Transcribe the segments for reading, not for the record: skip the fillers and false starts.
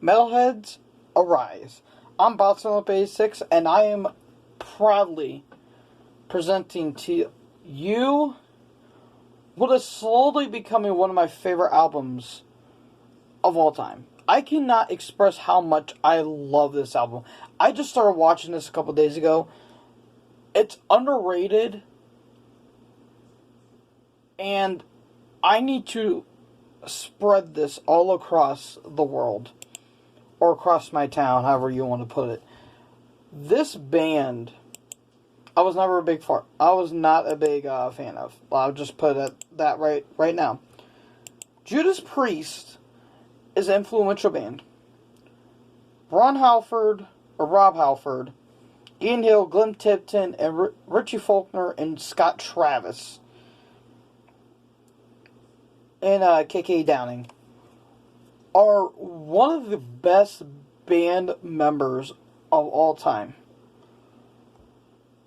Metalheads, arise. I'm Botson86, and I am proudly presenting to you what is slowly becoming one of my favorite albums of all time. I cannot express how much I love this album. I just started watching this a couple days ago. It's underrated, and I need to spread this all across the world, or across my town, however you want to put it. This band, I was never a big fan. I was not a big fan of. I'll just put that right now. Judas Priest is an influential band. Rob Halford, Ian Hill, Glenn Tipton, and Richie Faulkner, and Scott Travis, and KK Downing are one of the best band members of all time.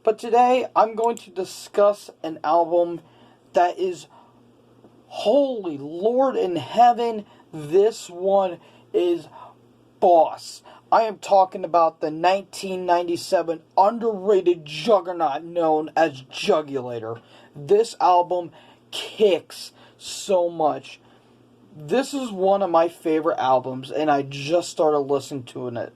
But today, I'm going to discuss an album that is, holy Lord in heaven, this one is boss. I am talking about the 1997 underrated juggernaut known as Jugulator. This album kicks so much. This is one of my favorite albums, and I just started listening to it.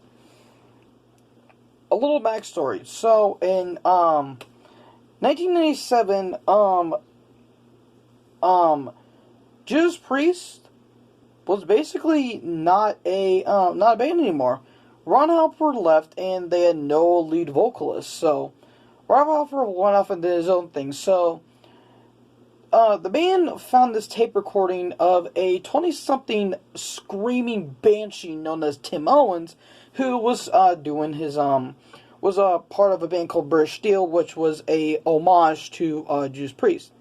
A little backstory. So, in 1997, Judas Priest was basically not a band anymore. Ron Halford left, and they had no lead vocalist. So, Rob Halford went off and did his own thing. So, the band found this tape recording of a 20-something screaming banshee known as Tim Owens, who was doing his was a part of a band called British Steel, which was a homage to Judas Priest.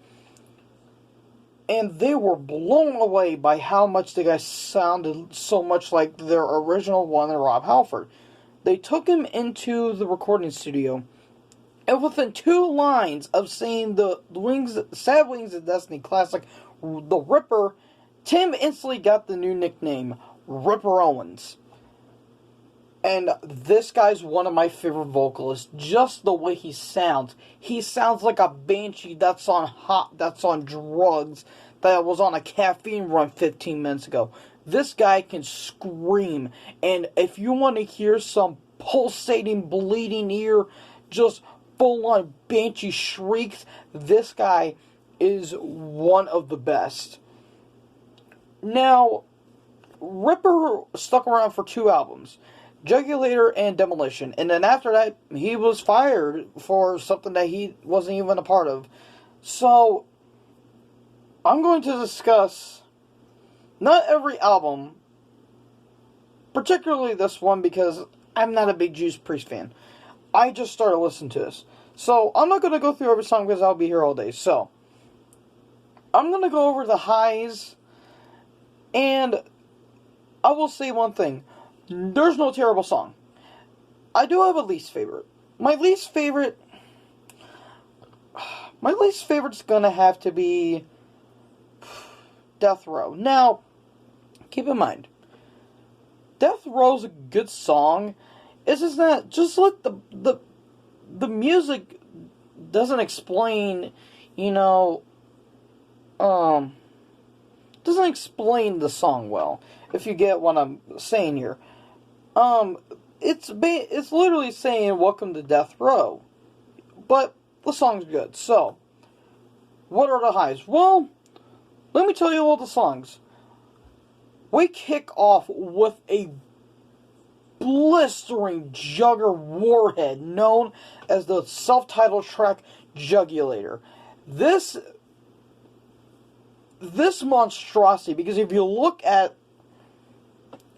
And they were blown away by how much the guy sounded so much like their original one, Rob Halford. They took him into the recording studio, and within 2 lines of saying the Sad Wings of Destiny classic, The Ripper, Tim instantly got the new nickname, Ripper Owens. And this guy's one of my favorite vocalists. Just the way he sounds. He sounds like a banshee that's on drugs, that was on a caffeine run 15 minutes ago. This guy can scream. And if you want to hear some pulsating, bleeding ear, just full-on banshee shrieks, this guy is one of the best. Now, Ripper stuck around for 2 albums. Jugulator and Demolition. And then after that, he was fired for something that he wasn't even a part of. So, I'm going to discuss not every album, particularly this one, because I'm not a big Judas Priest fan. I just started listening to this. So, I'm not going to go through every song because I'll be here all day. So, I'm going to go over the highs, and I will say one thing. There's no terrible song. I do have a least favorite. My least favorite's gonna have to be Death Row. Now, keep in mind, Death Row's a good song. It's just that, just like the music doesn't explain, doesn't explain the song well, if you get what I'm saying here. It's literally saying welcome to Death Row, but the song's good. So, what are the highs? Well, let me tell you all the songs. We kick off with a blistering jugger warhead known as the self-titled track Jugulator. This monstrosity, because if you look at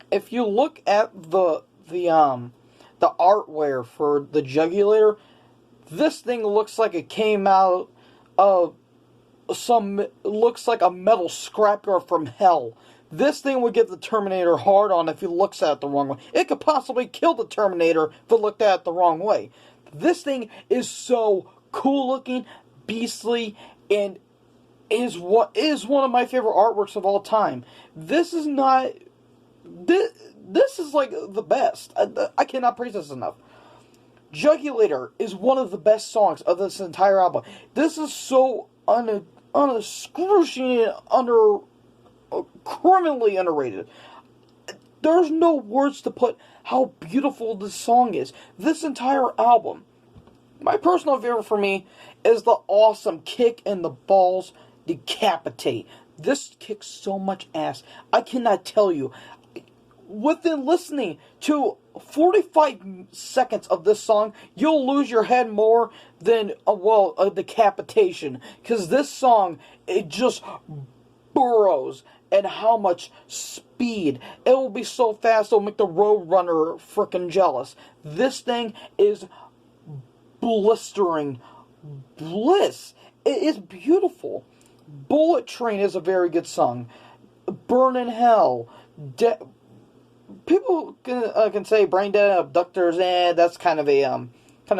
the artware for the Jugulator, this thing looks like it came out of looks like a metal scrapyard from hell. This thing would get the Terminator hard on if he looks at it the wrong way. It could possibly kill the Terminator if it looked at it the wrong way. This thing is so cool looking, beastly, and is one of my favorite artworks of all time. This this is like the best. I cannot praise this enough. Jugulator is one of the best songs of this entire album. This is so excruciating, criminally underrated. There's no words to put how beautiful this song is. This entire album. My personal favorite for me is the awesome kick in the balls, Decapitate. This kicks so much ass. I cannot tell you. Within listening to 45 seconds of this song, you'll lose your head more than, a decapitation. Because this song, it just burrows and how much speed. It will be so fast, it'll make the road runner frickin' jealous. This thing is blistering bliss. It is beautiful. Bullet Train is a very good song. Burn in Hell. People can say Brain Dead Abductors, that's kind of a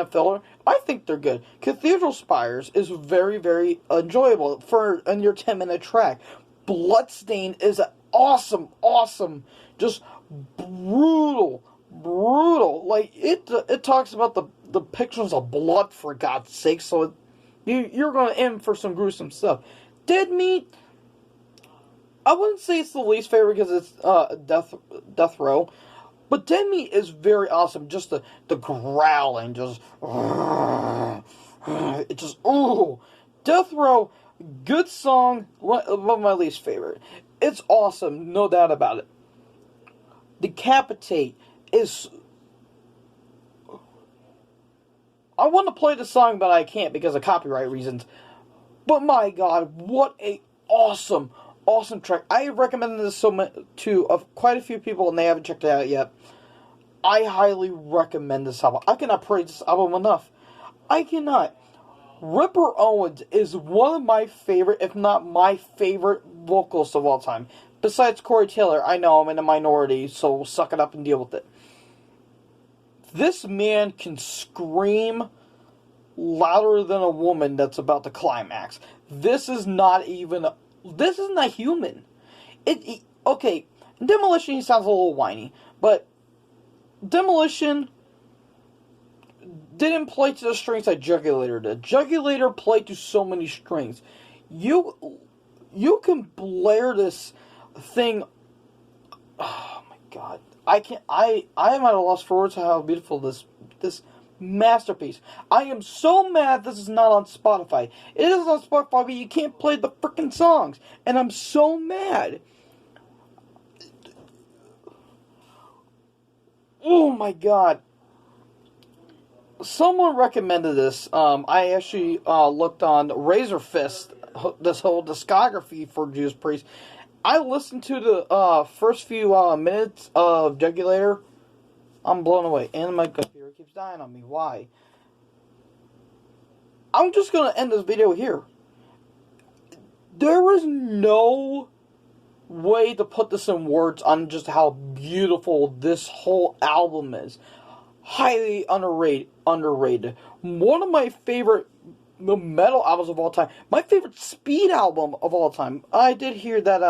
filler. I think they're good. Cathedral Spires is very, very enjoyable in your 10-minute track. Bloodstain is awesome, just brutal. Like it talks about the pictures of blood, for God's sake. So you're going to end for some gruesome stuff. Dead Meat, I wouldn't say it's the least favorite because it's Death Row, but Dead Meat is very awesome. Just the growling, just it just Death Row, good song, one of my least favorite. It's awesome, no doubt about it. Decapitate is. I want to play the song, but I can't because of copyright reasons. But my God, what a awesome track. I recommended this to quite a few people, and they haven't checked it out yet. I highly recommend this album. I cannot praise this album enough. I cannot. Ripper Owens is one of my favorite, if not my favorite, vocalists of all time. Besides Corey Taylor. I know I'm in a minority, so suck it up and deal with it. This man can scream louder than a woman that's about to climax. This is not human. Okay, Demolition, he sounds a little whiny, but Demolition didn't play to the strings like Jugulator did. Jugulator played to so many strings. You can blare this thing. Oh my God. I am at a loss for words how beautiful this masterpiece. I am so mad this is not on Spotify. It is on Spotify, but you can't play the frickin' songs. And I'm so mad. Oh my God. Someone recommended this. I actually looked on Razor Fist, this whole discography for Judas Priest. I listened to the first few minutes of Jugulator. I'm blown away. And my computer keeps dying on me. Why? I'm just going to end this video here. There is no way to put this in words on just how beautiful this whole album is. Highly underrated. One of my favorite metal albums of all time. My favorite speed album of all time. I did hear that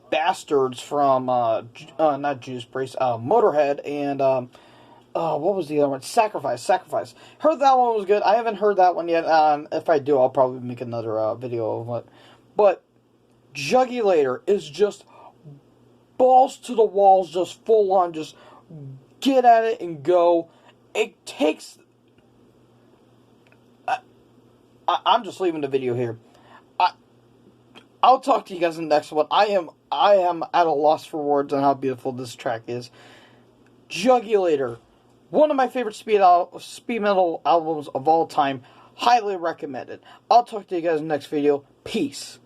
Bastards from not Judas Priest, Motorhead, and what was the other one? Sacrifice. Heard that one was good. I haven't heard that one yet. If I do, I'll probably make another video of it. But Jugulator is just balls to the walls, just full on, just get at it and go. It takes. I'm just leaving the video here. I'll talk to you guys in the next one. I am at a loss for words on how beautiful this track is. Jugulator, one of my favorite speed metal albums of all time. Highly recommended. I'll talk to you guys in the next video. Peace.